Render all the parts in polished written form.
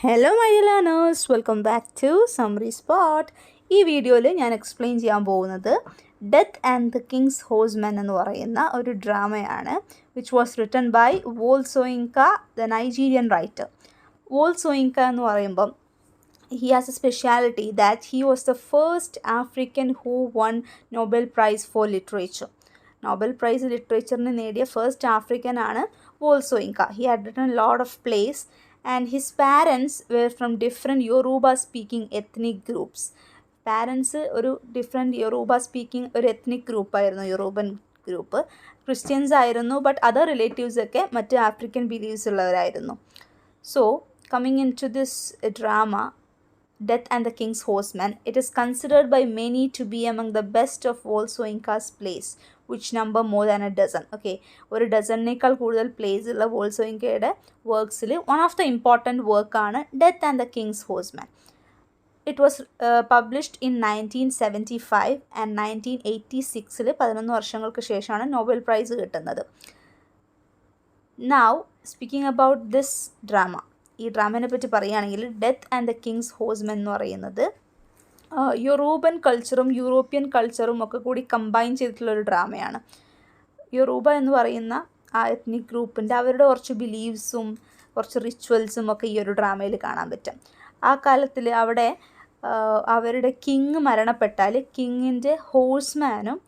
Hello my learners, welcome back to summary spot. ഈ വീഡിയോയിൽ ഞാൻ എക്സ്പ്ലെയിൻ ചെയ്യാൻ പോകുന്നത് death and the king's horseman എന്ന് പറയുന്ന ഒരു ഡ്രാമയാണ്, which was written by Wole Soyinka, the Nigerian writer. Wole Soyinka എന്ന് പറയുമ്പം he has a speciality that he was the first African who won Nobel Prize for Literature. Nobel Prize ലിറ്ററേച്ചറിന് നേടിയ first African ആണ് Wole Soyinka. He had written a lot of plays and his parents were from different Yoruba speaking ethnic groups. Parents ഒരു different Yoruba speaking ഒരു ethnic ഗ്രൂപ്പായിരുന്നു, Yoruban group. Christians ആയിരുന്നു, but other relatives ഒക്കെ മറ്റ് African believes ഉള്ളവരായിരുന്നു. So coming into this drama, Death and the King's Horseman, it is considered by many to be among the best of Wole Soyinka's plays, which number more than a dozen. Okay, ഒരു ഡസണിനേക്കാൾ കൂടുതൽ plays ഉള്ള Wole സോയിങ്കയുടെ വർക്ക്സിൽ one of the important വർക്കാണ് death and the king's horseman. It was published in 1975 and 1986. 11 വർഷങ്ങൾക്ക് ശേഷമാണ് Nobel prize കിട്ടുന്നത്. Now speaking about this drama, ഈ ഡ്രാമേനെ പറ്റി പറയുകയാണെങ്കിൽ death and the king's horseman എന്ന് പറയുന്നത് യൂറോപ്യൻ കൾച്ചറും യൂറോപ്യൻ കൾച്ചറും ഒക്കെ കൂടി കമ്പൈൻ ചെയ്തിട്ടുള്ളൊരു ഡ്രാമയാണ്. യൊറൂബ എന്ന് പറയുന്ന ആ എത്നിക് ഗ്രൂപ്പിൻ്റെ അവരുടെ കുറച്ച് ബിലീവ്സും കുറച്ച് റിച്വൽസും ഒക്കെ ഈ ഒരു ഡ്രാമയിൽ കാണാൻ പറ്റും. ആ കാലത്തിൽ അവിടെ അവരുടെ കിങ് മരണപ്പെട്ടാൽ കിങ്ങിൻ്റെ ഹോഴ്സ്മാനും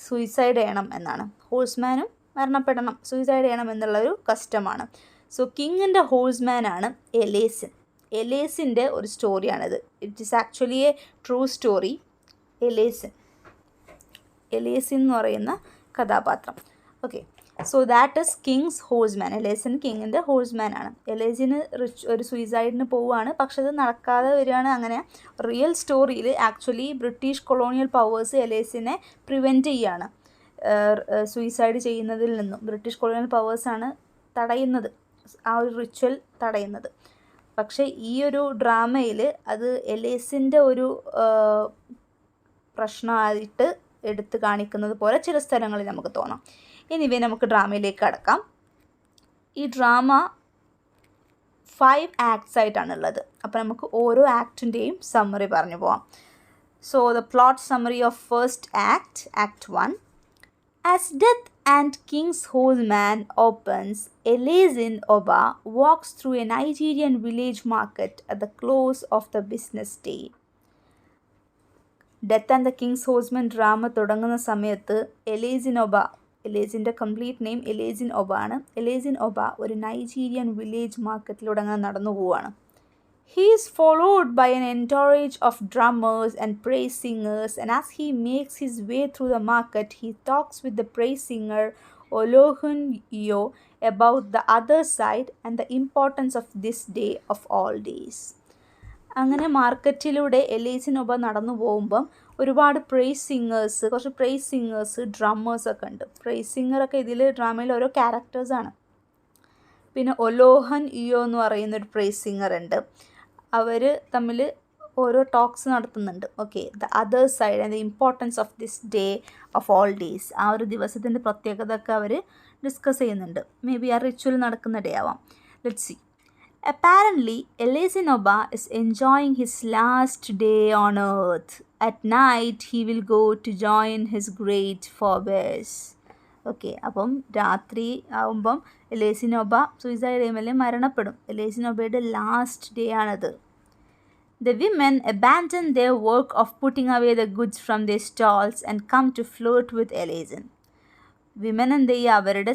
സൂയിസൈഡ് ചെയ്യണം എന്നാണ്. ഹോഴ്സ്മാനും മരണപ്പെടണം, സൂയിസൈഡ് ചെയ്യണം എന്നുള്ളൊരു കസ്റ്റമാണ്. So കിങ്ങിൻ്റെ ഹോഴ്സ്മാനാണ് Elesin. എലേസിൻ്റെ ഒരു സ്റ്റോറിയാണിത്. It is actually a true story. Elesin എന്ന് പറയുന്ന കഥാപാത്രം. Okay, so that is king's horseman. Elesin കിങ്ങിൻ്റെ ഹോഴ്സ്മാനാണ്. എലേസിന് ഒരു സൂയിസൈഡിന് പോവുകയാണ്, പക്ഷെ അത് നടക്കാതെ വരികയാണ്. അങ്ങനെ റിയൽ സ്റ്റോറിയിൽ ആക്ച്വലി ബ്രിട്ടീഷ് കൊളോണിയൽ പവേഴ്സ് എലേസിനെ പ്രിവെൻറ്റ് ചെയ്യുകയാണ് സൂയിസൈഡ് ചെയ്യുന്നതിൽ നിന്നും. ബ്രിട്ടീഷ് കൊളോണിയൽ പവേഴ്സാണ് തടയുന്നത്, ആ ഒരു റിച്വൽ തടയുന്നത്. പക്ഷേ ഈ ഒരു ഡ്രാമയിൽ അത് എലേസിൻ്റെ ഒരു പ്രശ്നമായിട്ട് എടുത്ത് കാണിക്കുന്നത് പോലെ ചില സ്ഥലങ്ങളിൽ നമുക്ക് തോന്നാം. എനിവേ നമുക്ക് ഡ്രാമയിലേക്ക് കടക്കാം. ഈ ഡ്രാമ 5 ആക്ട്സ് ആയിട്ടാണുള്ളത്. അപ്പോൾ നമുക്ക് ഓരോ ആക്ടിൻ്റെയും സമ്മറി പറഞ്ഞു പോവാം. So the plot summary of first act, act 1. As Death and King's Horseman opens, Elazin Oba walks through a Nigerian village market at the close of the business day. Death and the King's Horseman drama തുടങ്ങുന്ന സമയത്ത് എലേസിൻ ഒബ, എലേസിൻ്റെ complete name എലേസിൻ ഒബ ആണ്. എലേസിൻ ഒബ ഒരു Nigerian village മാർക്കറ്റിലൂടെ അങ്ങനെ നടന്നു പോവുകയാണ്. He is followed by an entourage of drummers and praise singers, and as he makes his way through the market, he talks with the praise singer Olohun Iyo about the other side and the importance of this day of all days. അങ്ങനെ മാർക്കറ്റിലൂടെ എലേസിനൊപ്പം നടന്നു പോകുമ്പം ഒരുപാട് കുറച്ച് price singers, ഡ്രമ്മേഴ്സൊക്കെ ഉണ്ട്. Price സിംഗറൊക്കെ ഇതിൽ ഡ്രാമയിൽ ഓരോ ക്യാരക്ടേഴ്സാണ്. പിന്നെ ഒലോഹൻ ഇയോ എന്ന് പറയുന്നൊരു പ്രൈസ് സിംഗർ ഉണ്ട്. അവർ തമ്മിൽ ഓരോ ടോക്സ് നടത്തുന്നുണ്ട്. Okay, the other side and the importance of this day of all days, ആ ഒരു ദിവസത്തിൻ്റെ പ്രത്യേകത ഒക്കെ അവർ ഡിസ്കസ് ചെയ്യുന്നുണ്ട്. മേ ബി ആ റിച്വൽ നടക്കുന്ന ഡേ ആവാം. Let's C. Apparently, Elazin Oba is enjoying his last day on earth. At night, he will go to join his great forebears. Okay, അപ്പം രാത്രി ആകുമ്പം എലേസിൻ ഒബ സൂയിസൈഡ് ചെയ്യുമ്പോൾ മരണപ്പെടും. എലേസിൻ ഒബയുടെ ലാസ്റ്റ് ഡേ ആണത്. The women abandon their work of putting away the goods from their stalls and come to flirt with Elazin. Women എന്ത് ചെയ്യുക, അവരുടെ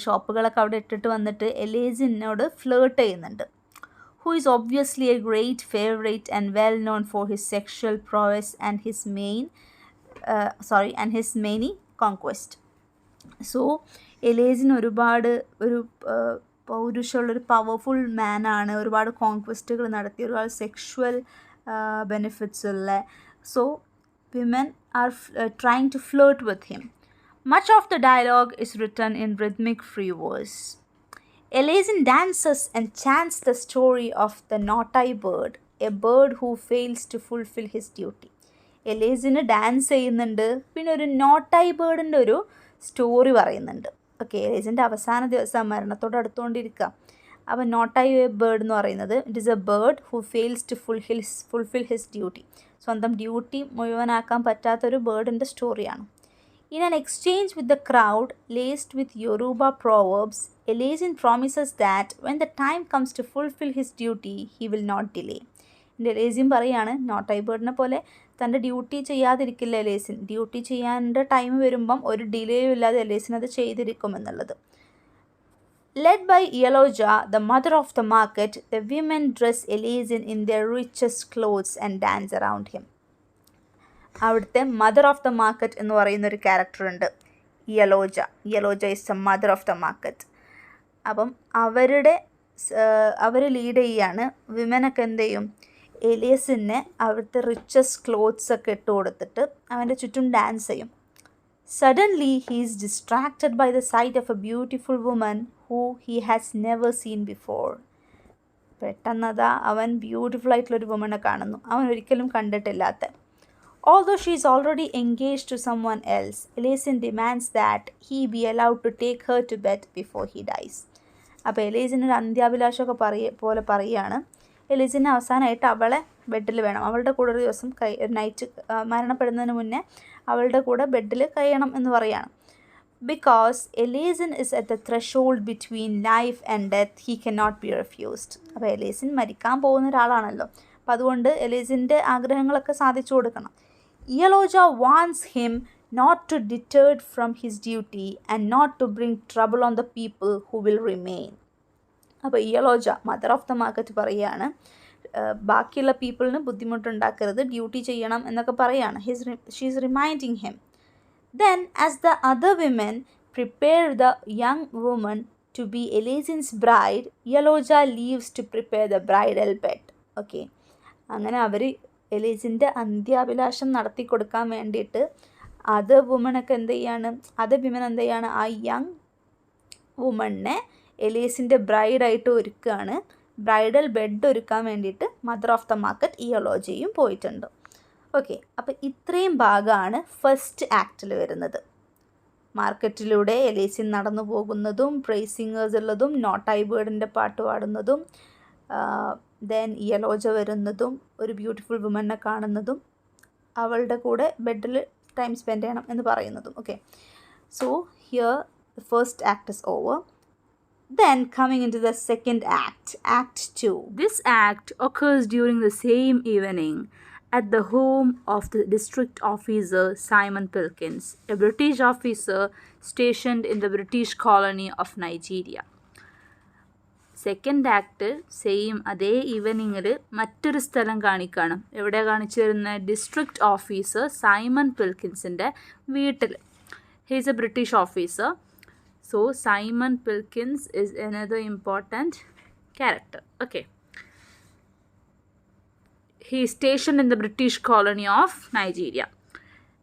ഷോപ്പുകളൊക്കെ അവിടെ ഇട്ടിട്ട് വന്നിട്ട് എലേസിനോട് ഫ്ലേർട്ട് ചെയ്യുന്നുണ്ട്. Who is obviously a great favorite and well known for his sexual prowess and his many conquest. So എലേസിന് ഒരുപാട് പൗരുഷമുള്ളൊരു പവർഫുൾ മാനാണ്, ഒരുപാട് കോൺക്വസ്റ്റുകൾ നടത്തി, ഒരുപാട് സെക്ഷുവൽ ബെനിഫിറ്റ്സ് ഉള്ള. So women are trying to flirt with him. Much of the dialogue is written in rhythmic free verse. Elazin dances and chants the story of the naughty bird, a bird who fails to fulfill his duty. എലേസിന് dance ചെയ്യുന്നുണ്ട്, പിന്നെ ഒരു നോട്ടായി ബേർഡിൻ്റെ ഒരു story പറയുന്നുണ്ട്. Okay, എലേസിൻ്റെ അവസാന ദിവസം മരണത്തോട് അടുത്തുകൊണ്ടിരിക്കുക. അപ്പോൾ നോട്ട് ഐ ബേർഡ് എന്ന് പറയുന്നത് it is a bird who fails to fulfil his duty. സ്വന്തം ഡ്യൂട്ടി മുഴുവനാക്കാൻ പറ്റാത്തൊരു ബേർഡിൻ്റെ സ്റ്റോറിയാണ്. In an exchange with the crowd, laced with Yoruba proverbs, Eleazin promises that when the time comes to fulfill his duty, he will not delay. എലേസിൻ പറയാണ്, not I ബേർഡിനെ പോലെ തൻ്റെ duty ചെയ്യാതിരിക്കില്ല എലേസിൻ. Duty ചെയ്യാൻ്റെ time വരുമ്പം ഒരു ഡിലേയും ഇല്ലാതെ എലേസിൻ അത് ചെയ്തിരിക്കുമെന്നുള്ളത്. Led by Yeloja, the mother of the market, the women dress Eleazin in their richest clothes and dance around him. അവിടുത്തെ mother of the market എന്ന് പറയുന്നൊരു ക്യാരക്ടറുണ്ട്, Iyaloja is the mother of the market. അപ്പം അവർ lead ചെയ്യാണ്. വിമനൊക്കെ എന്ത് ചെയ്യും, എലിയസിനെ അവിടുത്തെ റിച്ചസ്റ്റ് ക്ലോത്ത്സ് ഒക്കെ ഇട്ട് കൊടുത്തിട്ട് അവൻ്റെ ചുറ്റും ഡാൻസ് ചെയ്യും. Suddenly he is distracted by the sight of a beautiful woman who he has never seen before. പെട്ടെന്നതാ അവൻ ബ്യൂട്ടിഫുൾ ആയിട്ടുള്ളൊരു വുമനെ കാണുന്നു, അവൻ ഒരിക്കലും കണ്ടിട്ടില്ലാത്ത. Although she is already engaged to someone else, Eleazin demands that he be allowed to take her to bed before he dies. അപ്പോൾ എലേസിനൊരു അന്ത്യാഭിലാഷമൊക്കെ പോലെ പറയുകയാണ്. എലേസിന് അവസാനമായിട്ട് അവളെ ബെഡിൽ വേണം, അവളുടെ കൂടെ ഒരു ദിവസം നൈറ്റ് മരണപ്പെടുന്നതിന് മുന്നേ അവളുടെ കൂടെ ബെഡിൽ കഴിയണം എന്ന് പറയുകയാണ്. Because Eleazin is at the threshold between life and death, he cannot be refused. അപ്പോൾ എലേസിൻ മരിക്കാൻ പോകുന്ന ഒരാളാണല്ലോ, അപ്പം അതുകൊണ്ട് എലേസിൻ്റെ ആഗ്രഹങ്ങളൊക്കെ സാധിച്ചു കൊടുക്കണം. Yeloja warns him not to deter from his duty and not to bring trouble on the people who will remain. അപ്പോൾ യലോജ mother of the market പറയുകയാണ്, ബാക്കിയുള്ള പീപ്പിളിന് ബുദ്ധിമുട്ടുണ്ടാക്കരുത്, ഡ്യൂട്ടി ചെയ്യണം എന്നൊക്കെ പറയുകയാണ്. She is reminding him. Then as the other women prepare the young woman to be Eleazin's bride, Yeloja leaves to prepare the bridal bed. Okay, അങ്ങനെ അവർ എലേസിൻ്റെ അന്ത്യാഭിലാഷം നടത്തി കൊടുക്കാൻ വേണ്ടിയിട്ട് അതർ വിമൻ എന്ത് ചെയ്യാണ്, ആ യങ് വുമണിനെ എലേസിൻ്റെ ബ്രൈഡായിട്ട് ഒരുക്കുകയാണ്. ബ്രൈഡൽ ബെഡ് ഒരുക്കാൻ വേണ്ടിയിട്ട് മദർ ഓഫ് ദ മാർക്കറ്റ് യലോജയും പോയിട്ടുണ്ട്. ഓക്കെ, അപ്പോൾ ഇത്രയും ഭാഗമാണ് ഫസ്റ്റ് ആക്റ്റിൽ വരുന്നത്. മാർക്കറ്റിലൂടെ എലേസിൻ നടന്നു പോകുന്നതും, പ്രൈസ് സിംഗേഴ്സ് ഉള്ളതും, നോട്ട് ഐ ബേർഡിൻ്റെ പാട്ട് പാടുന്നതും, ദെൻ യലോജ വരുന്നതും, ഒരു ബ്യൂട്ടിഫുൾ വുമനെ കാണുന്നതും, അവളുടെ കൂടെ ബെഡിൽ ടൈം സ്പെൻഡ് ചെയ്യണം എന്ന് പറയുന്നതും. Okay, so here the first act is over. Then coming into the second act, Act 2. This act occurs during the same evening at the home of the district officer Simon Pilkins, a British officer stationed in the British colony of Nigeria. Second act same അതേ ഈവനിങ്ങിൽ മറ്റൊരു സ്ഥലം കാണിക്കണം. എവിടെ കാണിച്ചു തരുന്നത്? District officer Simon പിൽക്കിൻസിൻ്റെ വീട്ടിൽ. He is a British officer. So Simon Pilkings is another important character. Okay. He is stationed in the British colony of Nigeria.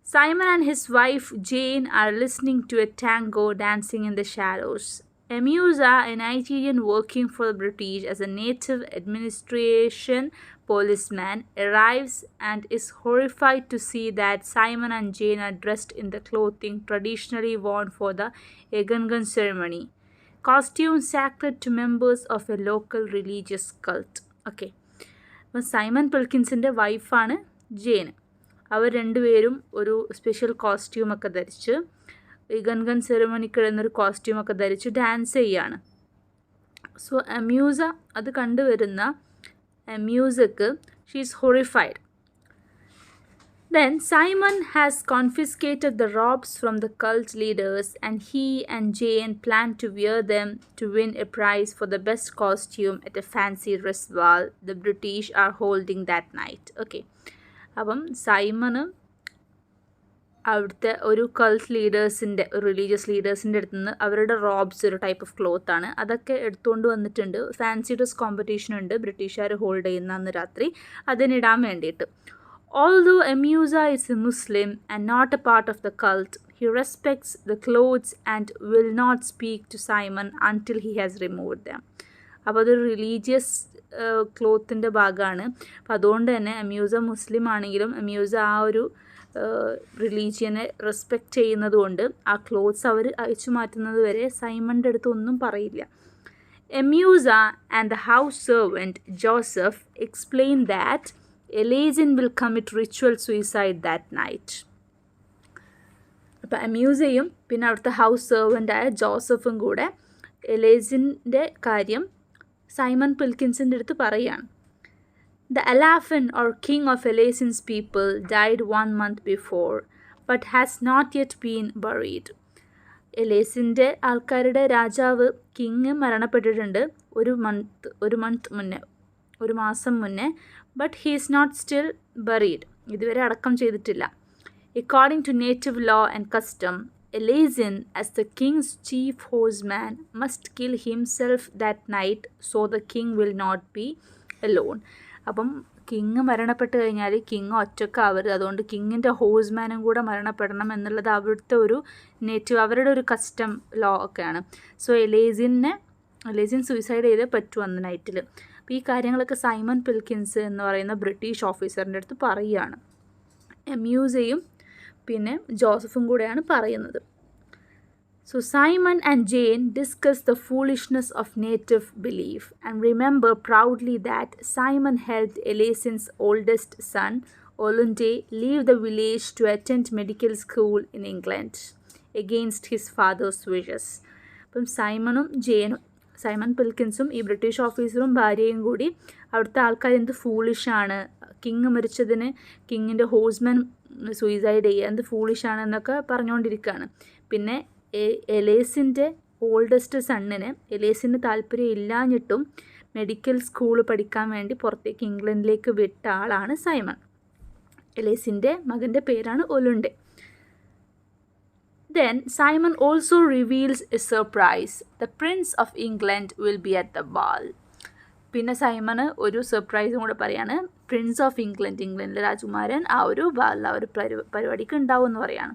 Simon and his wife Jane are listening to a tango dancing in the shadows. Emusa, a Nigerian working for the British as a native administration policeman, arrives and is horrified to see that Simon and Jane are dressed in the clothing traditionally worn for the Egungun ceremony, costume sacred to members of a local religious cult. Okay. അപ്പോൾ Simon പിൽക്കിൻസിൻ്റെ വൈഫാണ് ജെയിൻ. അവർ രണ്ടുപേരും ഒരു special കോസ്റ്റ്യൂമൊക്കെ ധരിച്ച്, ഗൺഗൺ സെറമണിക്ക് ഇടുന്നൊരു കോസ്റ്റ്യൂമൊക്കെ ധരിച്ച് dance ചെയ്യാണ്. So Amusa അത് കണ്ടുവരുന്ന അമ്യൂസക്ക് she is horrified. Then Simon has confiscated the robes from the cult leaders and he and Jane plan to wear them to win a prize for the best costume at a fancy dress ball the British are holding that night. Okay. അപ്പം Simon അവിടുത്തെ ഒരു cult ലീഡേഴ്സിൻ്റെ, religious ലീഡേഴ്സിൻ്റെ അടുത്ത് നിന്ന് അവരുടെ robes, ഒരു type of ക്ലോത്താണ്, അതൊക്കെ എടുത്തുകൊണ്ട് വന്നിട്ടുണ്ട്. ഫാൻസി ഡ്രസ് കോമ്പറ്റീഷൻ ഉണ്ട് ബ്രിട്ടീഷുകാർ ഹോൾഡ് ചെയ്യുന്ന അന്ന് രാത്രി, അതിനിടാൻ വേണ്ടിയിട്ട്. Although Emusa is a Muslim and not a part of the cult, he respects the clothes and will not speak to Simon until he has removed them. അപ്പോൾ അതൊരു religious ക്ലോത്തിൻ്റെ ഭാഗമാണ്. അപ്പോൾ അതുകൊണ്ട് തന്നെ അമ്യൂസ മുസ്ലിം ആണെങ്കിലും അമ്യൂസ ആ ഒരു റിലീജിയനെ റെസ്പെക്റ്റ് ചെയ്യുന്നത് കൊണ്ട് ആ ക്ലോത്ത്സ് അവർ അയച്ചു മാറ്റുന്നത് വരെ സൈമണിൻ്റെ അടുത്ത് ഒന്നും പറയില്ല. Emusa and the house servant Joseph explain that Elazin will commit ritual suicide that night. അപ്പോൾ എമ്യൂസയും പിന്നെ അവിടുത്തെ ഹൗസ് സെർവൻ്റായ ജോസഫും കൂടെ എലേസിൻ്റെ കാര്യം സൈമൺ പിൽക്കിൻസിൻ്റെ അടുത്ത് പറയുകയാണ്. The Alafin or king of Elasin's people died 1 month before but has not yet been buried. എലേസിൻ്റെ ആൾക്കാരുടെ രാജാവ് കിങ് മരണപ്പെട്ടിട്ടുണ്ട് ഒരു മാസം മുന്നേ but he is not still buried, ഇതുവരെ അടക്കം ചെയ്തിട്ടില്ല. According to native law and custom, Elazin, as the king's chief horseman, must kill himself that night so the king will not be alone. അപ്പം king മരണപ്പെട്ട് കഴിഞ്ഞാൽ king ഒറ്റക്കാവരുത്, അതുകൊണ്ട് കിങ്ങിൻ്റെ ഹോഴ്സ്മാനും കൂടെ മരണപ്പെടണം എന്നുള്ളത് അവിടുത്തെ ഒരു നേറ്റീവ്, അവരുടെ ഒരു കസ്റ്റം ലോ ഒക്കെയാണ്. സോ എലേസിൻ സൂയിസൈഡ് ചെയ്തേ പറ്റൂ അന്ന് നൈറ്റിൽ. അപ്പോൾ ഈ കാര്യങ്ങളൊക്കെ സൈമൺ പിൽക്കിൻസ് എന്ന് പറയുന്ന ബ്രിട്ടീഷ് ഓഫീസറിൻ്റെ അടുത്ത് പറയുകയാണ്. എമ്യൂസയും പിന്നെ ജോസഫും കൂടെയാണ് പറയുന്നത്. So Simon and Jane discuss the foolishness of native belief and remember proudly that Simon helped Elasin's oldest son, Olunde, leave the village to attend medical school in England against his father's wishes. അപ്പം Simon പിൽക്കിൻസും ഈ British ഓഫീസറും ഭാര്യയും കൂടി അവിടുത്തെ ആൾക്കാർ എന്ത് ഫൂളിഷാണ്, king മരിച്ചതിന് കിങ്ങിൻ്റെ horseman suicide ചെയ്യുക എന്ത് ഫൂളിഷാണ് എന്നൊക്കെ പറഞ്ഞുകൊണ്ടിരിക്കുകയാണ്. പിന്നെ എലേസിൻ്റെ ഓൾഡസ്റ്റ് സണ്ണിന് എലേസിന് താല്പര്യം ഇല്ലാഞ്ഞിട്ടും മെഡിക്കൽ സ്കൂൾ പഠിക്കാൻ വേണ്ടി പുറത്തേക്ക് ഇംഗ്ലണ്ടിലേക്ക് വിട്ട ആളാണ് സൈമൺ. എലേസിൻ്റെ മകൻ്റെ പേരാണ് ഒലുണ്ടെ. Then Simon also reveals a surprise. The Prince of England will be at the ball. പിന്നെ സൈമണ് ഒരു സർപ്രൈസും കൂടെ പറയാണ്. പ്രിൻസ് ഓഫ് ഇംഗ്ലണ്ടിലെ രാജകുമാരൻ ആ ഒരു പരിപാടിക്ക് ഉണ്ടാവും എന്ന് പറയാണ്.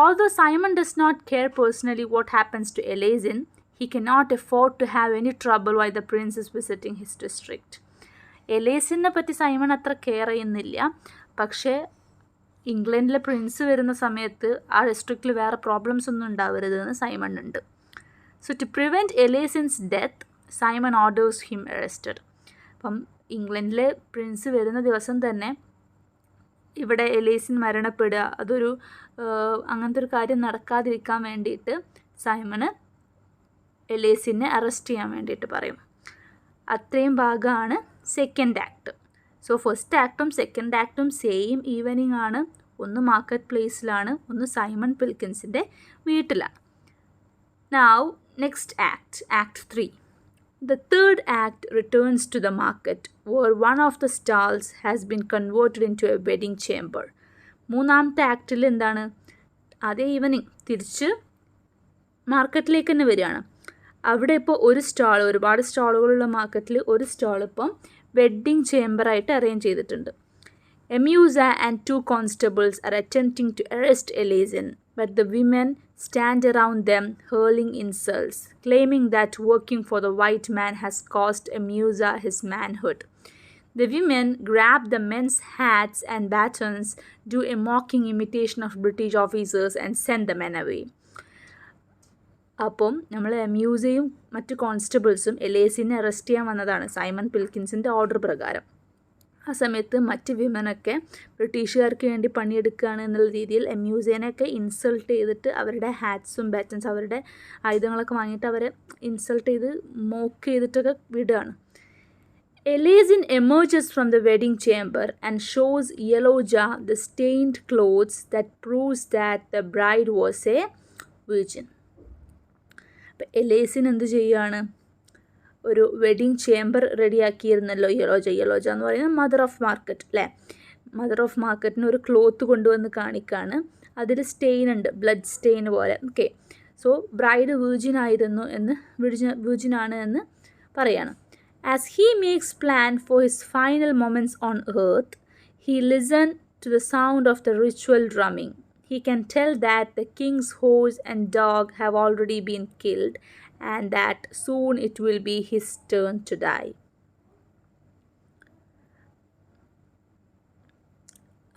Although Simon does not care personally what happens to Elazin, he cannot afford to have any trouble while the prince is visiting his district. എലേസിനെ പറ്റി സൈമൺ അത്ര കെയർ ചെയ്യുന്നില്ല, പക്ഷേ ഇംഗ്ലണ്ടിലെ പ്രിൻസ് വരുന്ന സമയത്ത് ആ ഡിസ്ട്രിക്റ്റിൽ വേറെ പ്രോബ്ലംസ് ഒന്നും ഉണ്ടാവരുതെന്ന് സൈമൺ ഉണ്ട്. So to prevent Elesin's death, Simon orders him arrested. അപ്പം ഇംഗ്ലണ്ടിലെ പ്രിൻസ് വരുന്ന ദിവസം തന്നെ ഇവിടെ എലേസിൻ മരണപ്പെടുക, അതൊരു അങ്ങനത്തെ ഒരു കാര്യം നടക്കാതിരിക്കാൻ വേണ്ടിയിട്ട് സൈമണ് എലേസിനെ അറസ്റ്റ് ചെയ്യാൻ വേണ്ടിയിട്ട് പറയും. അത്രയും ഭാഗമാണ് സെക്കൻഡ് ആക്ട്. സോ ഫസ്റ്റ് ആക്ടും സെക്കൻഡ് ആക്ടും സെയിം ഈവനിങ് ആണ്. ഒന്ന് മാർക്കറ്റ് പ്ലേസിലാണ്, ഒന്ന് സൈമൺ പിൽക്കിൻസിൻ്റെ വീട്ടിലാണ്. Now next act 3. The third act returns to the market where one of the stalls has been converted into a wedding chamber. മൂന്നാമത്തെ ആക്റ്റിൽ എന്താണ്, അതേ ഈവനിങ് തിരിച്ച് മാർക്കറ്റിലേക്ക് തന്നെ വരികയാണ്. അവിടെ ഇപ്പോൾ ഒരുപാട് സ്റ്റാളുകളുള്ള മാർക്കറ്റിൽ ഒരു സ്റ്റാൾ ഇപ്പം വെഡ്ഡിങ് ചേംബറായിട്ട് അറേഞ്ച് ചെയ്തിട്ടുണ്ട്. Emusa and 2 constables are attempting to arrest Elazin, but the women stand around them hurling insults, claiming that working for the white man has cost Emusa his manhood. The women grab the men's hats and batons, do a mocking imitation of British officers and send the men away. അപ്പം നമ്മൾ എമ്യൂസയും മറ്റ് കോൺസ്റ്റബിൾസും എലേസിനെ arrest ചെയ്യാൻ വന്നതാണ് Simon പിൽക്കിൻസിൻ്റെ order പ്രകാരം. ആ സമയത്ത് മറ്റ് വിമനൊക്കെ ബ്രിട്ടീഷുകാർക്ക് വേണ്ടി പണിയെടുക്കുകയാണ് എന്നുള്ള രീതിയിൽ എമ്യൂസേനെയൊക്കെ ഇൻസൾട്ട് ചെയ്തിട്ട് അവരുടെ ഹാറ്റ്സും ബാറ്റൻസ് അവരുടെ ആയുധങ്ങളൊക്കെ വാങ്ങിയിട്ട് അവരെ ഇൻസൾട്ട് ചെയ്ത് മോക്ക് ചെയ്തിട്ടൊക്കെ വിടുകയാണ്. Elazin emerges from the wedding chamber and shows Yeloja the stained clothes that proves that the bride was a virgin. അപ്പം എലേസിൻ എന്ത് ചെയ്യുകയാണ്, ഒരു വെഡിങ് ചേംബർ റെഡിയാക്കിയിരുന്നല്ലോ യെലോജ എന്ന് പറയുന്നത് മദർ ഓഫ് മാർക്കറ്റ് അല്ലേ. മദർ ഓഫ് മാർക്കറ്റിന് ഒരു ക്ലോത്ത് കൊണ്ടുവന്ന് കാണിക്കുകയാണ്. അതിൽ സ്റ്റെയിൻ ഉണ്ട്, ബ്ലഡ് സ്റ്റെയിൻ പോലെ. ഓക്കെ, സോ ബ്രൈഡ് വീർജിനാണ് എന്ന് പറയാണ്. As he makes plan for his final moments on earth, he listens to the sound of the ritual drumming. He can tell that the king's horse and dog have already been killed and that soon it will be his turn to die.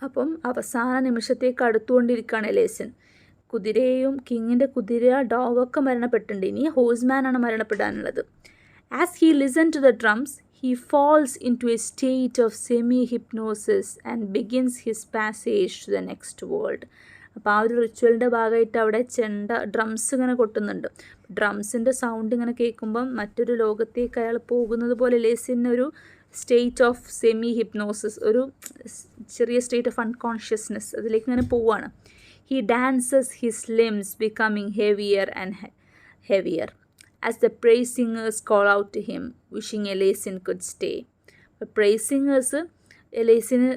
അപ്പം അവസാന നിമിഷത്തേക്ക് അടുത്തുകൊണ്ടിരിക്കുകയാണ് എലേസിൻ. കിങ്ങിൻ്റെ കുതിര ഡോഗൊക്കെ മരണപ്പെട്ടിട്ടുണ്ട്, ഇനി ഹോഴ്സ്മാനാണ് മരണപ്പെടാനുള്ളത്. As he listened to the drums, he falls into a state of semi-hypnosis and begins his passage to the next world. അപ്പോൾ ആ ഒരു റിച്വലിൻ്റെ ഭാഗമായിട്ട് അവിടെ drums ഇങ്ങനെ കൊട്ടുന്നുണ്ട്. ഡ്രംസിൻ്റെ സൗണ്ട് ഇങ്ങനെ കേൾക്കുമ്പം മറ്റൊരു ലോകത്തേക്ക് അയാൾ പോകുന്നത് പോലെ ലേസിനൊരു സ്റ്റേറ്റ് ഓഫ് സെമി ഹിപ്നോസിസ്, ഒരു ചെറിയ സ്റ്റേറ്റ് ഓഫ് അൺകോൺഷ്യസ്നെസ്, അതിലേക്ക് ഇങ്ങനെ പോവുകയാണ്. He dances, his limbs becoming heavier and heavier as the praise singers call out to him, wishing Elasin could stay. അപ്പോൾ praise singers എലേസിന്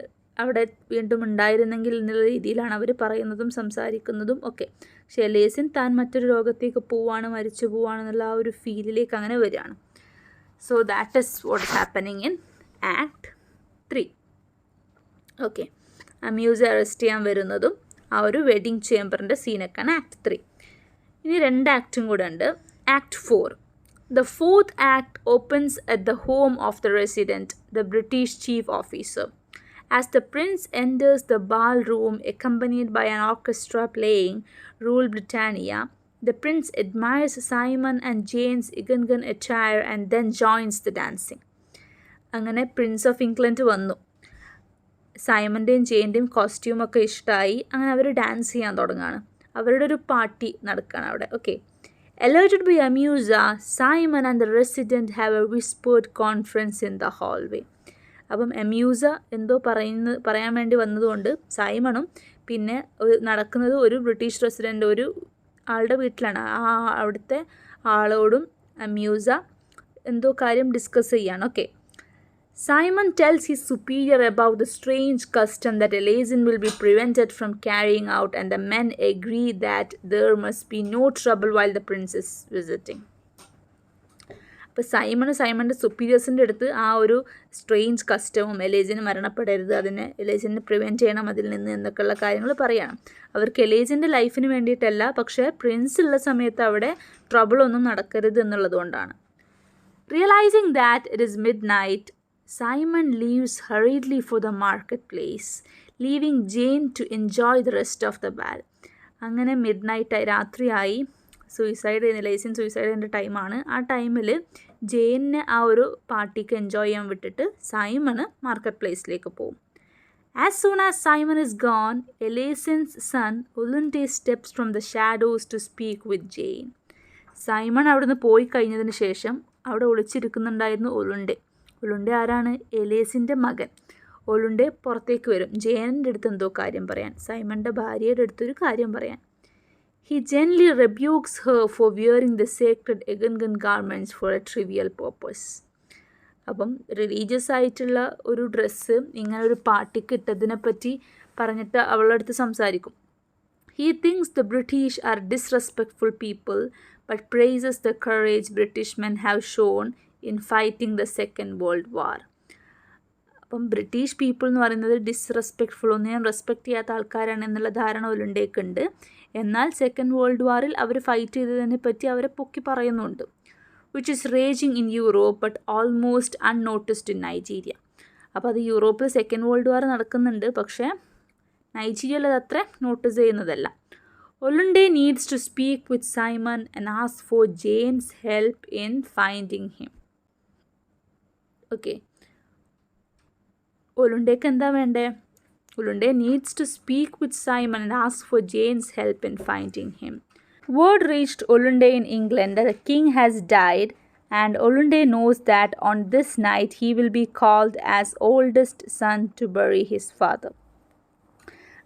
അവിടെ വീണ്ടും ഉണ്ടായിരുന്നെങ്കിൽ എന്നുള്ള രീതിയിലാണ് അവർ പറയുന്നതും സംസാരിക്കുന്നതും ഒക്കെ. പക്ഷേ എലേസിൻ താൻ മറ്റൊരു ലോകത്തേക്ക് പോവാണ്, മരിച്ചു പോവാണെന്നുള്ള ആ ഒരു ഫീലിലേക്ക് അങ്ങനെ വരികയാണ്. So that is what is happening in act 3. Okay, amuse arrest ചെയ്യാൻ വരുന്നതും ആ ഒരു വെഡിങ് ചേംബറിൻ്റെ സീനൊക്കെയാണ് ആക്ട് 3. ഇനി 2 ആക്റ്റും കൂടെ ഉണ്ട്. Act 4. The 4th act opens at the home of the resident, the British chief officer. As the prince enters the ballroom accompanied by an orchestra playing Rule Britannia, the prince admires Simon and Jane's Gungan attire and then joins the dancing. അങ്ങനെ Prince of England വന്നു. സൈമൻ്റെയും ജെയിൻ്റെയും കോസ്റ്റ്യൂമൊക്കെ ഇഷ്ടമായി. അങ്ങനെ അവർ dance ചെയ്യാൻ തുടങ്ങുകയാണ്. അവരുടെ ഒരു party നടക്കുകയാണ് അവിടെ. Okay, alerted by Amusa, Simon and the resident have a whispered conference in the hallway. അപ്പം അമ്യൂസ എന്തോ പറയാൻ വേണ്ടി വന്നതുകൊണ്ട് സൈമണും പിന്നെ നടക്കുന്നത് ഒരു ബ്രിട്ടീഷ് റെസിഡൻ്റ് ഒരു ആളുടെ വീട്ടിലാണ്. ആ അവിടുത്തെ ആളോടും അമ്യൂസ എന്തോ കാര്യം ഡിസ്കസ് ചെയ്യാണ്. Okay, Simon tells his superior about the strange custom that Elasin will be prevented from carrying out, and the men agree that there must be no trouble while the prince is visiting. അപ്പോൾ സൈമണിൻ്റെ സുപ്പീരിയേഴ്സിൻ്റെ അടുത്ത് ആ ഒരു strange കസ്റ്റവും എലേസിന് മരണപ്പെടരുത്, അതിനെ എലേസിനെ prevent ചെയ്യണം അതിൽ നിന്ന് എന്നൊക്കെയുള്ള കാര്യങ്ങൾ പറയണം. അവർക്ക് എലേസിൻ്റെ ലൈഫിന് വേണ്ടിയിട്ടല്ല, പക്ഷേ പ്രിൻസ് ഉള്ള സമയത്ത് അവിടെ ട്രബിളൊന്നും നടക്കരുത് എന്നുള്ളതുകൊണ്ടാണ്. Realizing that it is midnight, Simon leaves hurriedly for the marketplace, leaving Jane to enjoy the rest of the ball. അങ്ങനെ മിഡ്നൈറ്റായി, രാത്രിയായി, ലേസിൻ സൂയിസൈഡ് ചെയ്യുന്ന ടൈമാണ്. ആ ടൈമിൽ ജെയിനെ ആ ഒരു പാർട്ടിക്ക് എൻജോയ് ചെയ്യാൻ വിട്ടിട്ട് സൈമൺ മാർക്കറ്റ് പ്ലേസിലേക്ക് പോകും. As soon as Simon is gone, Elasin's son Olunde steps from the shadows to speak with Jane. Simon അവിടുന്ന് പോയി കഴിഞ്ഞതിന് ശേഷം അവിടെ ഒളിച്ചിരിക്കുന്നുണ്ടായിരുന്നു ഒലുണ്ടെ ആരാണ്? എലേസിൻ്റെ മകൻ. ഒലുണ്ടെ പുറത്തേക്ക് വരും ജേനിൻ്റെ അടുത്ത് എന്തോ കാര്യം പറയാൻ, സൈമണിൻ്റെ ഭാര്യയുടെ അടുത്തൊരു കാര്യം പറയാൻ. He gently rebukes her for wearing the sacred Egungun garments for a trivial purpose. അപ്പം റിലീജിയസ് ആയിട്ടുള്ള ഒരു ഡ്രസ്സ് ഇങ്ങനെ ഒരു പാർട്ടിക്ക് ഇട്ടതിനെപ്പറ്റി പറഞ്ഞിട്ട് അവളുടെ അടുത്ത് സംസാരിക്കും. He thinks the British are disrespectful people but praises the courage British men have shown in fighting the Second World War. അപ്പം ബ്രിട്ടീഷ് പീപ്പിൾ എന്ന് പറയുന്നത് ഡിസ്റെസ്പെക്ട്ഫുൾ, ഒന്നിനും റെസ്പെക്റ്റ് ചെയ്യാത്ത ആൾക്കാരാണ് എന്നുള്ള ധാരണ ഒലുണ്ടേക്കുണ്ട്. എന്നാൽ സെക്കൻഡ് വേൾഡ് വാറിൽ അവർ ഫൈറ്റ് ചെയ്തതിനെ പറ്റി അവരെ പൊക്കി പറയുന്നുണ്ട്. Which is raging in Europe but almost unnoticed in Nigeria. അപ്പോൾ അത് യൂറോപ്പിൽ സെക്കൻഡ് വേൾഡ് വാർ നടക്കുന്നുണ്ട്, പക്ഷേ നൈജീരിയയിൽ അത് അത്ര നോട്ടീസ് ചെയ്യുന്നതല്ല. Olunde needs to speak with Simon and ask for Jane's help in finding him. Okay. Olundek എന്താ വേണ്ടേ? Olunde needs to speak with Simon and ask for Jane's help in finding him. Word reached Olunde in England that the king has died, and Olunde knows that on this night he will be called as oldest son to bury his father.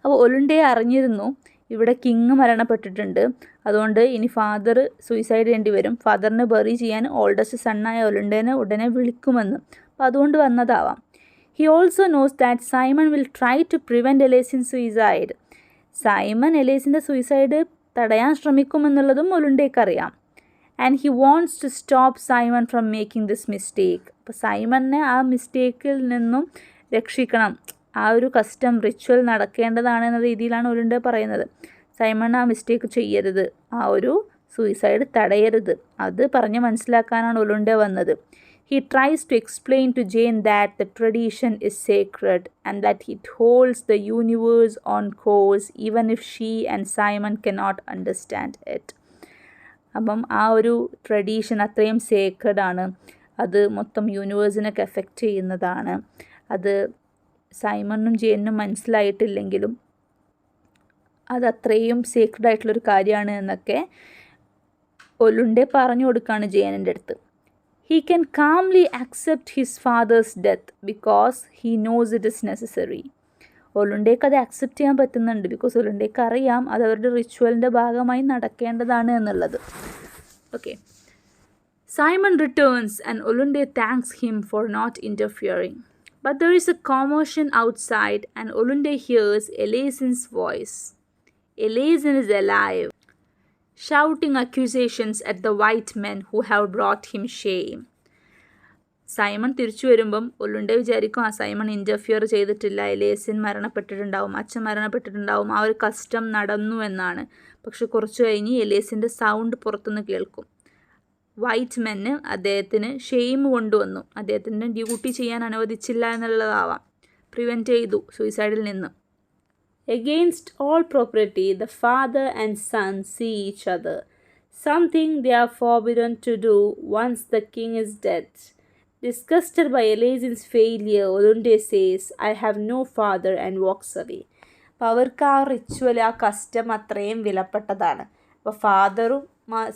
അപ്പോൾ ഒലുണ്ടെ അറിഞ്ഞിരുന്നു ഇവിടെ king മരണപ്പെട്ടിട്ടുണ്ട്, അതുകൊണ്ട് ഇനി father suicide ചെയ്യേണ്ടി വരും, ഫാദറിനെ bury ചെയ്യാൻ oldest സണ്ണായ ഒലുണ്ടേനെ ഉടനെ വിളിക്കുമെന്ന്. അപ്പോൾ അതുകൊണ്ട് വന്നതാവാം. He also knows that Simon will try to prevent Elasin's suicide. Simon എലേസിൻ്റെ സൂയിസൈഡ് തടയാൻ ശ്രമിക്കുമെന്നുള്ളതും ഒലുണ്ടേക്കറിയാം. And he wants to stop Simon from making this mistake. അപ്പോൾ സൈമണിനെ ആ മിസ്റ്റേക്കിൽ നിന്നും രക്ഷിക്കണം, ആ ഒരു കസ്റ്റം റിച്വൽ നടക്കേണ്ടതാണ് എന്ന രീതിയിലാണ് ഒലുണ്ടെ പറയുന്നത്. സൈമൺ ആ മിസ്റ്റേക്ക് ചെയ്യരുത്, ആ ഒരു സൂയിസൈഡ് തടയരുത്, അത് പറഞ്ഞ് മനസ്സിലാക്കാനാണ് ഒലുണ്ടെ വന്നത്. He tries to explain to Jane that the tradition is sacred and that it holds the universe on course even if she and Simon cannot understand it. അപ്പം ആ ഒരു ട്രഡീഷൻ അത്രയും സേക്രഡ് ആണ്, അത് മൊത്തം യൂണിവേഴ്സിനൊക്കെ എഫക്റ്റ് ചെയ്യുന്നതാണ്. അത് സൈമണിനും ജെയിനും മനസ്സിലായിട്ടില്ലെങ്കിലും അത് അത്രയും സീക്രട്ട് ആയിട്ടുള്ളൊരു കാര്യമാണ് എന്നൊക്കെ ഒലുണ്ടെ പറഞ്ഞു കൊടുക്കുകയാണ് ജെയിനിൻ്റെ അടുത്ത്. He can calmly accept his father's death because he knows it is necessary. ഒലുണ്ടേക്ക് അത് അക്സെപ്റ്റ് ചെയ്യാൻ പറ്റുന്നുണ്ട് ബിക്കോസ് ഒലുണ്ടേക്ക് അറിയാം അത് അവരുടെ റിച്വലിൻ്റെ ഭാഗമായി നടക്കേണ്ടതാണ് എന്നുള്ളത്. Okay. Simon returns and Olunde thanks him for not interfering. But there is a commotion outside and Olunde hears Eleasin's voice. Eleasin is alive, shouting accusations at the white men who have brought him shame. Simon തിരിച്ചു വരുമ്പം ഒലുണ്ടെ വിചാരിക്കും Simon interfere ചെയ്തിട്ടില്ല, എലേസിൻ മരണപ്പെട്ടിട്ടുണ്ടാവും, അച്ഛൻ മരണപ്പെട്ടിട്ടുണ്ടാവും, ആ ഒരു custom നടന്നു എന്നാണ്. പക്ഷെ കുറച്ച് കഴിഞ്ഞ് എലേസിൻ്റെ സൗണ്ട് പുറത്തുനിന്ന് കേൾക്കും. വൈറ്റ് മെന്ന് അദ്ദേഹത്തിന് ഷെയിം കൊണ്ടുവന്നു, അദ്ദേഹത്തിൻ്റെ ഡ്യൂട്ടി ചെയ്യാൻ അനുവദിച്ചില്ല എന്നുള്ളതാവാം, പ്രിവെൻറ്റ് ചെയ്തു സൂയിസൈഡിൽ നിന്ന്. Against all property, the father and son see each other, something they are forbidden to do once the king is dead. Disgusted by Eleasin's failure, Olunde says, I have no father, and walks away. അപ്പോൾ അവർക്ക് ആ ritual, ആ custom അത്രയും വിലപ്പെട്ടതാണ്. അപ്പോൾ ഫാദറും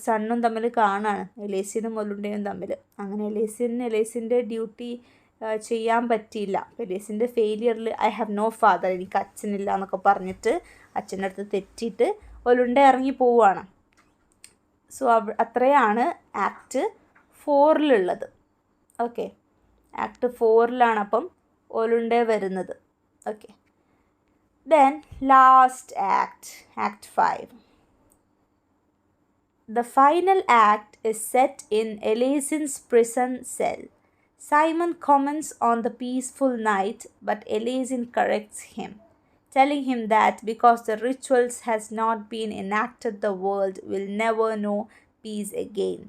സണ്ണും തമ്മിൽ കാണാണ്, എലേസിനും ഒലുണ്ടയും തമ്മിൽ. അങ്ങനെ എലേസിൻ്റെ ഡ്യൂട്ടി ചെയ്യാൻ പറ്റിയില്ല. എലേസിൻ്റെ ഫെയിലിയറിൽ ഐ ഹാവ് നോ ഫാദർ, എനിക്ക് അച്ഛനില്ല എന്നൊക്കെ പറഞ്ഞിട്ട് അച്ഛൻ്റെ അടുത്ത് തെറ്റിയിട്ട് ഒലുണ്ട ഇറങ്ങി പോവുകയാണ്. സോ അത്രയാണ് ആക്ട് 4 ഓക്കെ. ആക്ട് 4 അപ്പം ഒലുണ്ട വരുന്നത്. Okay. Then last act 5. The final act is set in Eleasin's prison cell. Simon comments on the peaceful night, but Eleasin corrects him, telling him that because the rituals has not been enacted, the world will never know peace again.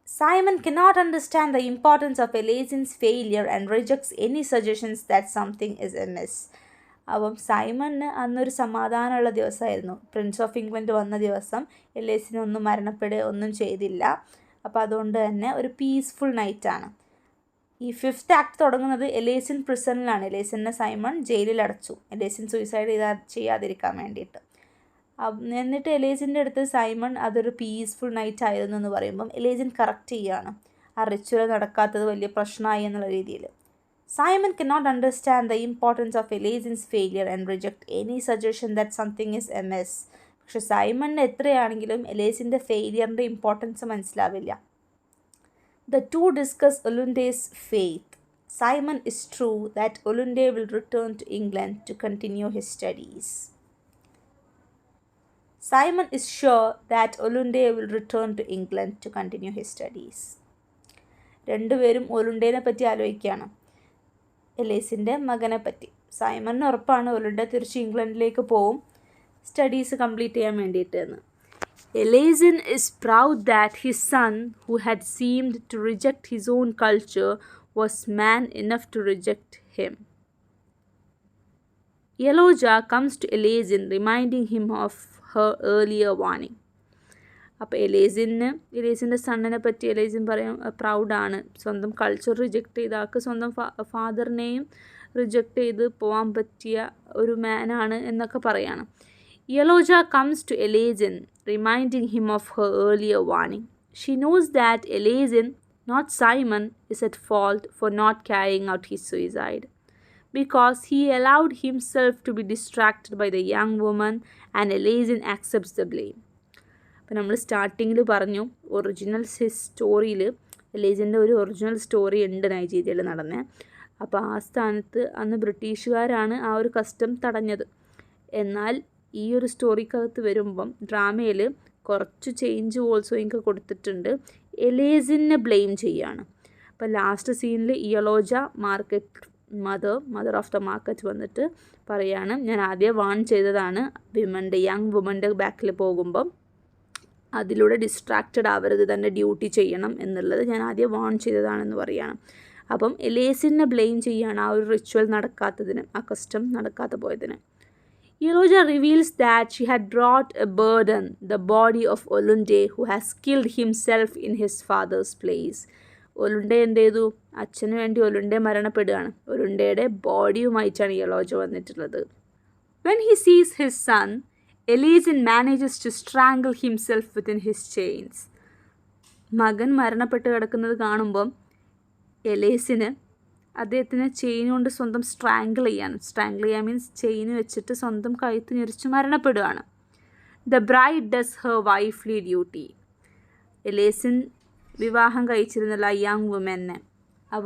Simon cannot understand the importance of Eleasin's failure and rejects any suggestions that something is amiss. അപ്പം Simon അന്നൊരു സമാധാനമുള്ള ദിവസമായിരുന്നു. Prince of England വന്ന ദിവസം എലേസിനൊന്നും ഒന്നും ചെയ്തില്ല. അപ്പോൾ അതുകൊണ്ട് തന്നെ ഒരു പീസ്ഫുൾ നൈറ്റാണ്. ഈ 5th ആക്ട് തുടങ്ങുന്നത് എലേസിൻ പ്രിസണിലാണ്. എലേസിനെ സൈമൺ ജയിലിൽ അടച്ചു, എലേസിൻ സൂയിസൈഡ് ചെയ്യാതിരിക്കാൻ വേണ്ടിയിട്ട്. എന്നിട്ട് എലേസിൻ്റെ അടുത്ത് സൈമൺ അതൊരു പീസ്ഫുൾ നൈറ്റ് ആയിരുന്നു എന്ന് പറയുമ്പം എലേസിൻ കറക്റ്റ് ചെയ്യുകയാണ്, ആ റിച്വൽ നടക്കാത്തത് വലിയ പ്രശ്നമായി എന്നുള്ള രീതിയിൽ. Simon cannot understand the importance of Eleasin's failure and reject any suggestion that something is amiss. പക്ഷെ സൈമണിന് എത്രയാണെങ്കിലും എലേസിൻ്റെ ഫെയിലിയറിൻ്റെ ഇമ്പോർട്ടൻസ് മനസ്സിലാവില്ല. The two discuss Olunde's faith. Simon is true that Olunde will return to England to continue his studies. Simon is sure that Olunde will return to England to continue his studies. രണ്ടുപേരും ഒലുണ്ടേനെ പറ്റി ആലോചിക്കുകയാണ്, എലേസിൻ്റെ മകനെ പറ്റി. സൈമണിന് ഉറപ്പാണ് ഒലുണ്ട തിരിച്ച് ഇംഗ്ലണ്ടിലേക്ക് പോവും studies complete ചെയ്യാൻ വേണ്ടിയിട്ട് എന്ന്. Eleasin is proud that his son, who had seemed to reject his own culture, was man enough to reject him. Yeloja comes to Eleasin, reminding him of her earlier warning. അപ്പോൾ എലേസിൻ്റെ സണ്ണിനെ പറ്റി എലേസിൻ പറയും പ്രൗഡാണ്, സ്വന്തം culture reject ചെയ്ത ആൾക്ക് സ്വന്തം ഫാദറിനെയും reject ചെയ്ത് പോകാൻ പറ്റിയ ഒരു മാനാണ് എന്നൊക്കെ പറയാണ്. Iyaloja comes to Elesin, reminding him of her earlier warning. She knows that Elesin, not Simon, is at fault for not carrying out his suicide because he allowed himself to be distracted by the young woman and Eleasin accepts the blame. അപ്പോൾ നമ്മൾ സ്റ്റാർട്ടിങ്ങിൽ പറഞ്ഞു original സ്റ്റോറിയിൽ എലേസിൻ്റെ ഒരു original story ഉണ്ട് നൈജീരിയയിൽ നടന്നത്. അപ്പോൾ ആ സ്ഥാനത്ത് അന്ന് ബ്രിട്ടീഷുകാരാണ് ആ ഒരു കസ്റ്റം തടഞ്ഞത്. എന്നാൽ ഈ ഒരു സ്റ്റോറിക്കകത്ത് വരുമ്പം ഡ്രാമയിൽ കുറച്ച് ചേഞ്ച് വോൾ സോയിങ്ക കൊടുത്തിട്ടുണ്ട്, എലേസിനെ ബ്ലെയിം ചെയ്യാണ്. അപ്പോൾ ലാസ്റ്റ് സീനിൽ യെലോജ മദർ ഓഫ് ദ മാർക്കറ്റ് വന്നിട്ട് പറയാണ്, ഞാൻ ആദ്യം വാൺ ചെയ്തതാണ് യങ് വുമൻ്റെ ബാക്കിൽ പോകുമ്പം അതിലൂടെ ഡിസ്ട്രാക്റ്റഡ് ആവരുത്, തന്നെ ഡ്യൂട്ടി ചെയ്യണം എന്നുള്ളത് ഞാൻ ആദ്യം വാൺ ചെയ്തതാണെന്ന് പറയുകയാണ്. അപ്പം എലേസിനെ ബ്ലെയിം ചെയ്യുകയാണ് ആ ഒരു റിച്വൽ നടക്കാത്തതിന്, ആ കസ്റ്റം നടക്കാതെ പോയതിന്. Yeloja reveals that she had brought a burden, the body of Olunde, who has killed himself in his father's place. ഒലുണ്ടെ എന്ത് ചെയ്തു? അച്ഛന് വേണ്ടി ഒലുണ്ടെ മരണപ്പെടുകയാണ്. ഒലുണ്ടയുടെ ബോഡിയുമായിട്ടാണ് യെലോജ വന്നിട്ടുള്ളത്. When he sees his son, Eleazin manages to strangle himself within his chains. മകൻ മരണപ്പെട്ട് കിടക്കുന്നത് കാണുമ്പം എലേസിന് അദ്ദേഹത്തിന് ചെയിൻ കൊണ്ട് സ്വന്തം സ്ട്രാങ്കിൾ ചെയ്യാൻ മീൻസ് ചെയിൻ വെച്ചിട്ട് സ്വന്തം കഴുത്ത് ഞെരിച്ച് മരണപ്പെടുകയാണ്. The bride does her wifely duty. Elesin വിവാഹം കഴിച്ചിരുന്നില്ല യങ് വുമനെ. ആ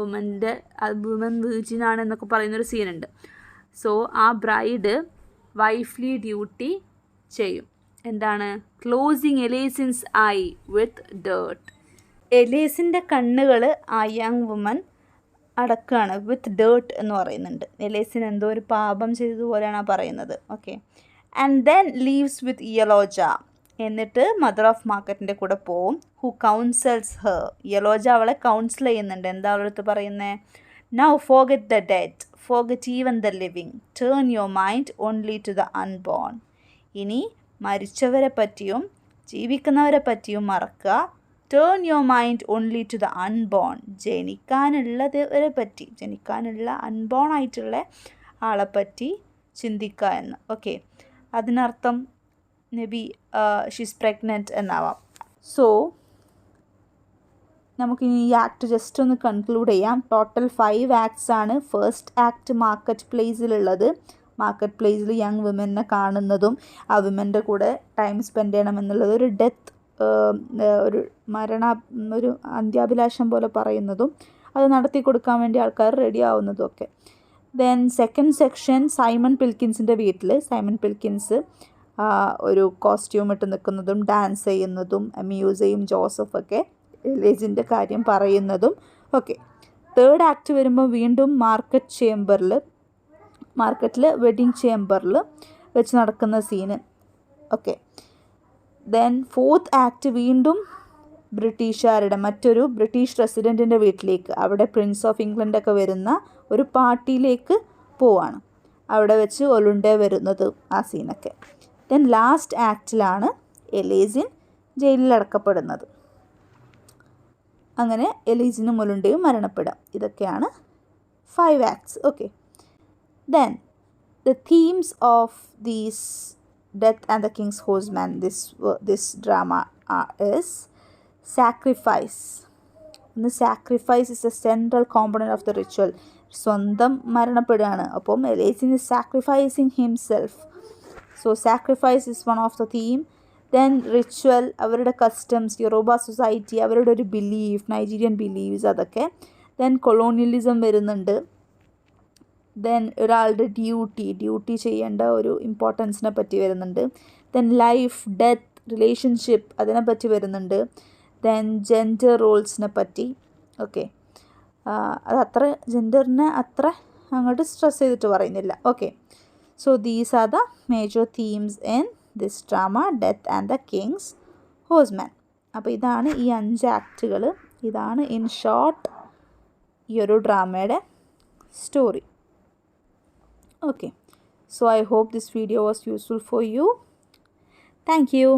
വുമൻ വീർജിനാണ് എന്നൊക്കെ പറയുന്നൊരു സീനുണ്ട്. സോ ആ ബ്രൈഡ് വൈഫ്ലി ഡ്യൂട്ടി ചെയ്യും. എന്താണ്? Closing Elesin's eye with dirt. എലേസിൻ്റെ കണ്ണുകൾ ആ യങ് വുമൻ അടക്കാണ്. വിത്ത് ഡേർട്ട് എന്ന് പറയുന്നുണ്ട്. എലേസിന് എന്തോ ഒരു പാപം ചെയ്തതുപോലെയാണ് ആ പറയുന്നത്. Okay. And then leaves with Iyaloja. എന്നിട്ട് മദർ ഓഫ് മാർക്കറ്റിൻ്റെ കൂടെ പോവും. Who കൗൺസൽസ് her. യെലോജ അവളെ കൗൺസിൽ ചെയ്യുന്നുണ്ട്. എന്താ അവളുടെ അടുത്ത് പറയുന്നത്? Now forget the dead, forget even the living, turn your mind only to the unborn. ഇനി മരിച്ചവരെ പറ്റിയും ജീവിക്കുന്നവരെ പറ്റിയും മറക്കുക. Turn your mind only to the unborn. ജനിക്കാനുള്ളവരെ പറ്റി, ജനിക്കാനുള്ള അൺബോൺ ആയിട്ടുള്ള ആളെപ്പറ്റി ചിന്തിക്കുക എന്ന്. ഓക്കെ. അതിനർത്ഥം മേ ബി ഷീസ് പ്രഗ്നൻറ്റ് എന്നാവാം. സോ നമുക്കിനി ഈ ആക്ട് ജസ്റ്റ് ഒന്ന് കൺക്ലൂഡ് ചെയ്യാം. ടോട്ടൽ 5 ആക്ട്സ് ആണ്. ഫസ്റ്റ് ആക്ട് മാർക്കറ്റ് പ്ലേസിലുള്ളത്. മാർക്കറ്റ് പ്ലേസിൽ യങ് വിമനെ കാണുന്നതും ആ വിമൻ്റെ കൂടെ ടൈം സ്പെൻഡ് ചെയ്യണം എന്നുള്ളത്, ഒരു ഡെത്ത് ഒരു അന്ത്യാഭിലാഷം പോലെ പറയുന്നതും അത് നടത്തി കൊടുക്കാൻ വേണ്ടി ആൾക്കാർ റെഡി ആവുന്നതും ഒക്കെ. ദെൻ സെക്കൻഡ് സെക്ഷൻ സൈമൺ പിൽക്കിൻസിൻ്റെ വീട്ടിൽ സൈമൺ പിൽക്കിൻസ് ഒരു കോസ്റ്റ്യൂം ഇട്ട് നിൽക്കുന്നതും ഡാൻസ് ചെയ്യുന്നതും മ്യൂസിയം ജോസഫൊക്കെ എലേസിൻ്റെ കാര്യം പറയുന്നതും ഒക്കെ. തേർഡ് ആക്ട് വരുമ്പോൾ വീണ്ടും മാർക്കറ്റിൽ വെഡിങ് ചേംബറിൽ വെച്ച് നടക്കുന്ന scene. Okay. Then fourth act വീണ്ടും മറ്റൊരു ബ്രിട്ടീഷ് റെസിഡൻറ്റിൻ്റെ വീട്ടിലേക്ക്, അവിടെ പ്രിൻസ് ഓഫ് ഇംഗ്ലണ്ടൊക്കെ വരുന്ന ഒരു പാർട്ടിയിലേക്ക് പോവാണ്. അവിടെ വെച്ച് ഒലുണ്ടെ വരുന്നത് ആ സീനൊക്കെ. ദെൻ ലാസ്റ്റ് ആക്റ്റിലാണ് എലേസിൻ ജയിലിൽ അടക്കപ്പെടുന്നത്. അങ്ങനെ എലേസിനും ഒലുണ്ടയും മരണപ്പെടാം. ഇതൊക്കെയാണ് 5 acts. Okay. Then the themes of these Death and the King's Horseman, this drama is sacrifice. The sacrifice is a central component of the ritual. സ്വന്തം മരണപ്പെടുകയാണ്. അപ്പം എലേസിൻ is sacrificing himself. So sacrifice is one of the theme. Then ritual, അവരുടെ customs, യൊറോബ society, അവരുടെ ഒരു belief, Nigerian believes, അതൊക്കെ. Then colonialism വരുന്നുണ്ട്. Then ഒരാളുടെ duty ചെയ്യേണ്ട ഒരു ഇമ്പോർട്ടൻസിനെ പറ്റി വരുന്നുണ്ട്. ദെൻ ലൈഫ്, ഡെത്ത്, റിലേഷൻഷിപ്പ്, അതിനെപ്പറ്റി വരുന്നുണ്ട്. ദെൻ ജെൻഡർ റോൾസിനെ പറ്റി. ഓക്കെ. അതത്ര ജെൻഡറിനെ അത്ര അങ്ങോട്ട് സ്ട്രെസ് ചെയ്തിട്ട് പറയുന്നില്ല. Okay. So these are the major themes in this drama death and the king's horseman. അപ്പോൾ ഇതാണ് ഈ 5 ആക്റ്റുകൾ. ഇതാണ് ഇൻ ഷോർട്ട് ഈ ഒരു ഡ്രാമയുടെ story. Okay, so I hope this video was useful for you. Thank you.